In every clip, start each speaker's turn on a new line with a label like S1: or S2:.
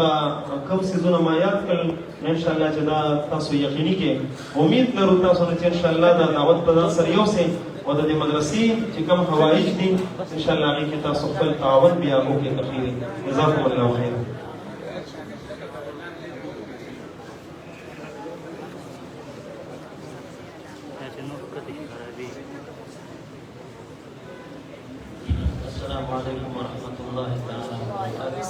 S1: دا کوم سيزونه ما یاد کړل ان شاء الله چې دا تاسو یقیني کې امید لرو تاسو چې ان شاء الله دا دعوت په ځان سره یو سي او د دې مدرسې چې کوم حوایج دي ان شاء الله هغه کې تاسو خپل تعاون بیا وکړئ تخیل جزاکم الله خیر.
S2: السلام عليكم ورحمة الله تعالى وبركاته.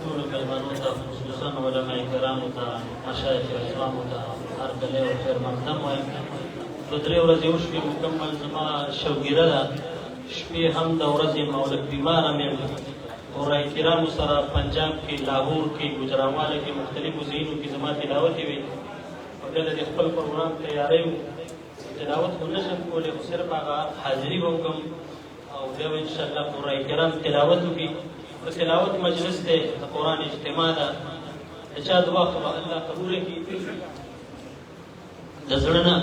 S2: ټول مېلمنو ته خصوصا علماء کرامو ته مشایخ اسلامو ته هر کله او خیر مقدم وایم. دوه درې ورځې وشوې مکمل زما شوګیره ده شپې هم د ورځې مولک بیماره مې علماء کرامو سره پنجاب کې لاهور کې ګوجرانواله کې مختلفو ځایونو کې زما تلاوتې وې او بیا د خپل پروګرام تیاری تلاوت خو نشم کولی خو صرف هغه حاضري به وکړم او بیا به انشاءالله قرآن کرام تلاوت وکړي. د تلاوت مجلس دی د قرآن اجتماع ده د چا دعا خو به الله قبوله کړي د زړه نه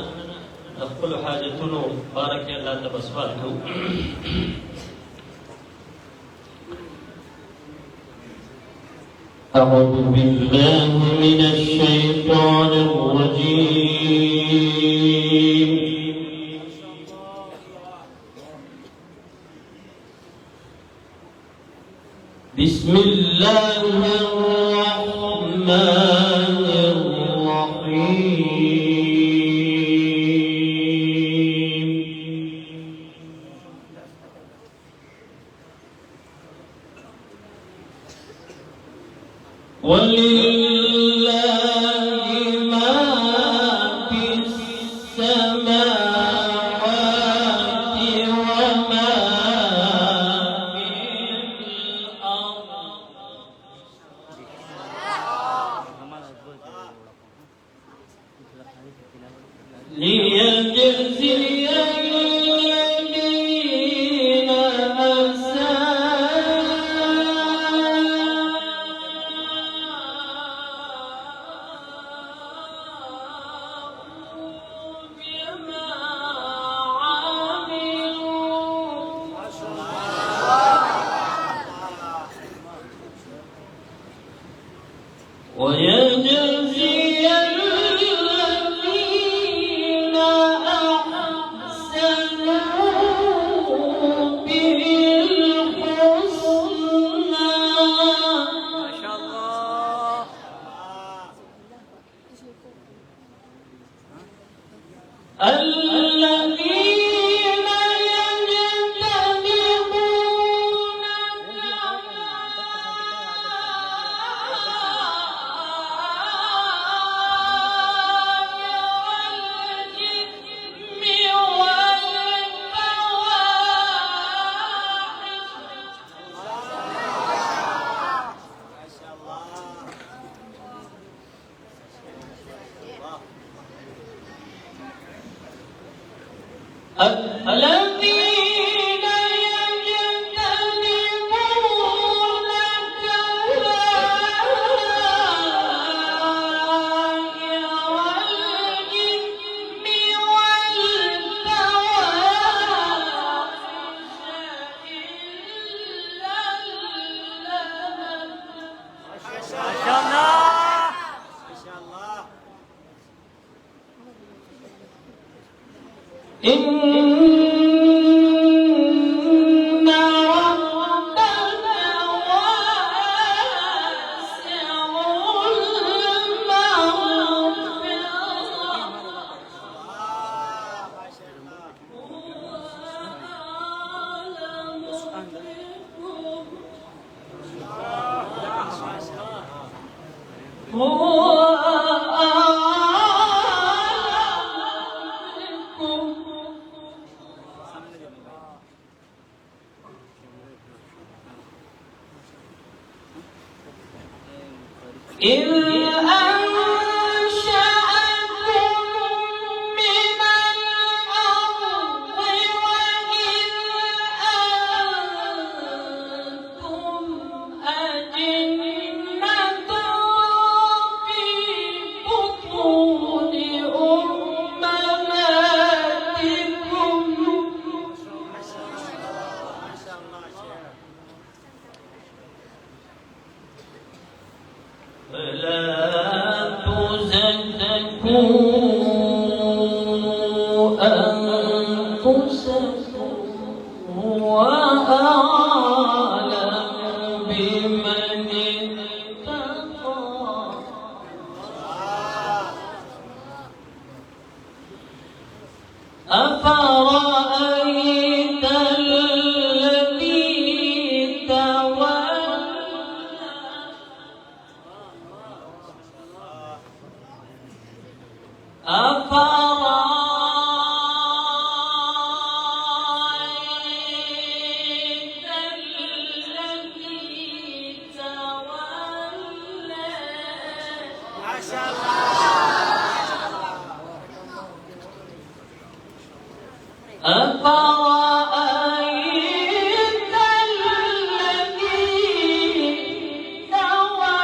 S2: د خپلو حاجتونو باره کې الله ته به سوال کوو.
S3: أعوذ بالله من الشيطان الرجيم. بسم الله الرحمن الرحيم. ولله ما في السماوات وما في الأرض ليجزي الذين ويجزي الذين أحسنوا بالحسنى. ما شاء الله. الذين يجتنبون الذين يجتنبون الكبائر والإثم والفواحش إلا اللمم. ما شاء الله. ما شاء الله. إن ربنا واسع المغفرة هو إذ أنشأكم من الأرض وإذ أنتم أجنة في بطون أمهاتكم. أفرأيت الذي تولى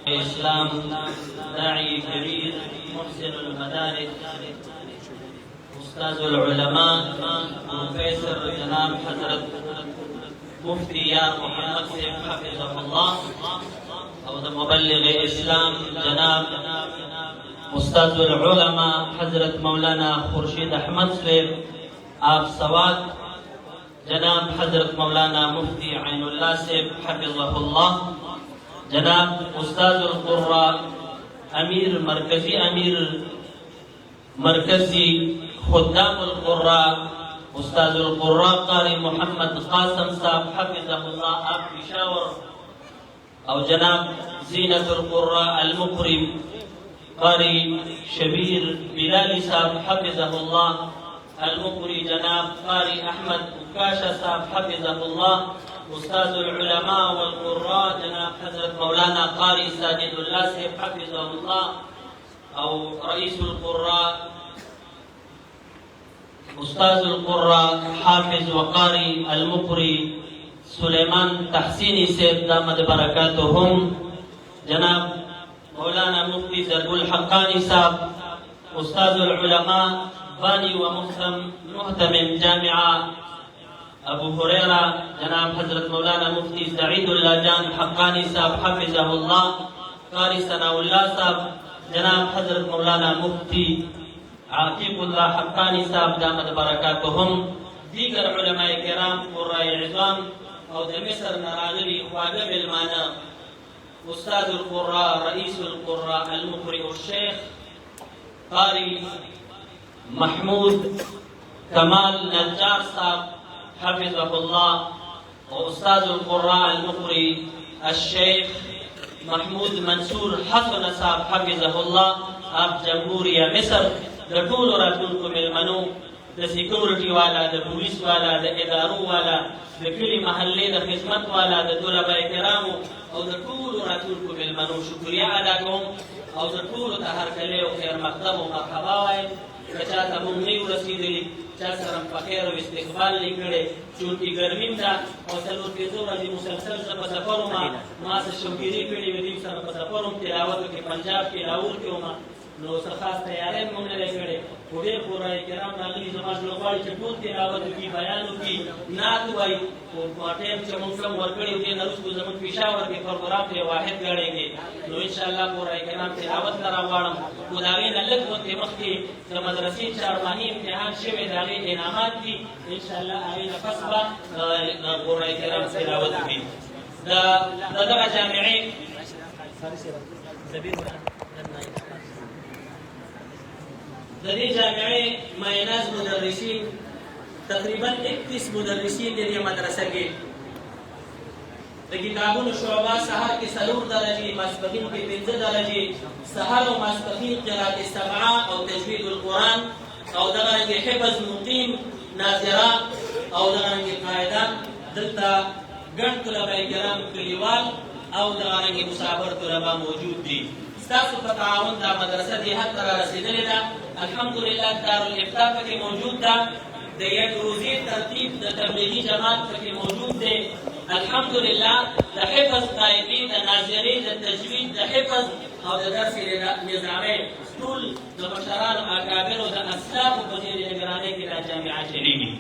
S2: الإسلام داعي كبير محسن المدارس أستاذ العلماء بروفيسور جناب حضرت مفتي يا محمد سيف حفظه الله أو مبلغ إسلام جناب أستاذ العلماء حضرت مولانا خورشید احمد سيف آپ سواد جناب حضرت مولانا مفتي عين الله سيف حفظه الله جناب أستاذ القراء أمير مركزي خدام القراء أستاذ القراء قاري محمد قاسم صاحب حفظه الله آپ پشاور أو جناب زينة القراء المكرم قاري شبير بلال صاحب حفظه الله المقري جناب قاري أحمد كاشا صاحب حفظه الله أستاذ العلماء والقراء جناب حضرت مولانا قاري ساجد الله سيف حفظه الله أو رئيس القراء أستاذ القراء حافظ وقاري المقري سليمان تحسيني سيف دامت بركاتهم جناب مولانا مفتي زرب الحقاني صاحب أستاذ العلماء باني ومهتم جامعة أبو هريرة جناب حضرت مولانا مفتي سعيد الله جان حقاني صاحب حفظه الله قاری ثناء اللہ صاحب، جناب حضرت مولانا مفتی عاقب اللہ حقانی صاحب دامت برکاتهم، دیگر علماء کرام، قراء عظام او د مصر نراغلی خواږه مېلمانه، استاد القراء، رئیس القراء، المقرئ الشیخ قاری محمود کمال نجار صاحب حفظه الله، واستاذ القراء المقرئ الشيخ محمود منصور حسن صاحب حفظه الله، آپ جمهوریہ مصر د ټولو راتلونکو مېلمنو، د سیکورټي والا، د پولیس والا، د ادارو والا، د کلي محلې د خدمت والا، د طلبه کرامو او د ټولو راتلونکو مېلمنو شکریه ادا کوم او د ټولو ته هرکلی او خیر مقدم او مرحبا وایم. که چاته موږ نه یو رسېدلي، چا سره په خیر او استقبال نه کړی، چونکې ګرمي ده او 4-5 ورځې مسلسل زه په سفر وم، ما څه شوګیري کړې وې، دوی سره په سفر وم، تلاوت وکړې پنجاب کې، لاهور کې وم، نو څه خاص تیاری مې نه دی کړی. خو ډېر قرآن کرام راغلي، زما زړه غواړي چې ټول تلاوت وکړي، بیان وکړي، نعت ووایي. خو ټایم چې موږ کم ورکړی و، دې نه وروسته زموږ پېښور کې پروګرام دی واحد ګڼېږي، نو انشاءالله قرآن کرام تلاوت ته راغواړم. خو د هغې نه لږ غوندې مخکې د مدرسې 4 ماهي امتحان شوی، د هغې انعامات دي، انشاءالله هغې نه پس به قرآن کرام تلاوت وکړي. د دغه جامعې د دې جامعې مایناز مدرسین، تقریبا 31 مدرسین د دې مدرسه کې، د کتابونو شعبه سحر کې 4 درجې، ماسپښین کې 5 درجې، سحر او ماسپښین قرات سبعه او تجوید القرآن، او دغه حفظ مقیم ناظره، او دغه قاعده. دلته ګڼ طلبه کرام کلیوال او دغه مسافر طلبه موجود دي. ستاسو په تعاون دا مدرسه دې حد ته رارسېدلې ده. الحمدلله دارالافتا پکې موجود ده، د یک روزې ترتیب د تبلیغي جماعت پکې موجود دی. الحمدلله د حفظ قاعدې، د ناظرې، د تجوید، د حفظ او د درس نظامې ټول د مشرانو اکابرو د اسلافو په زیر نگرانۍ کې دا جامعه چلېږي.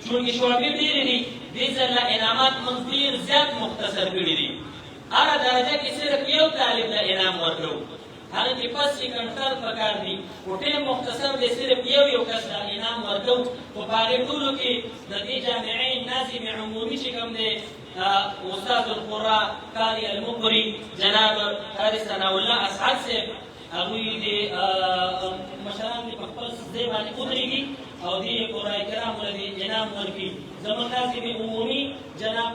S2: چونکې شعبې ډېرې دي، دې ځل انعامات موږ ډېر زیات مختصر کړي دي. هره درجه کې صرف یو طالب ته انعام ورکوو، هغه کې پس سیکنډر پکار دي، خو ټیم مختصر دی، صرف یو کس ته انعام ورکوو. خو په هغې ټولو کې د دې جامعې ناظم عمومي چې کوم دی، استاد القراء قاری المقري جناب قاری ثناء الله اسعد صاحب، هغوی د مشران دې په خپل ځای باندې ودرېږي او دې قرآن کرامو له دې انعام ورکړي. زموږ ناظم عمومي جناب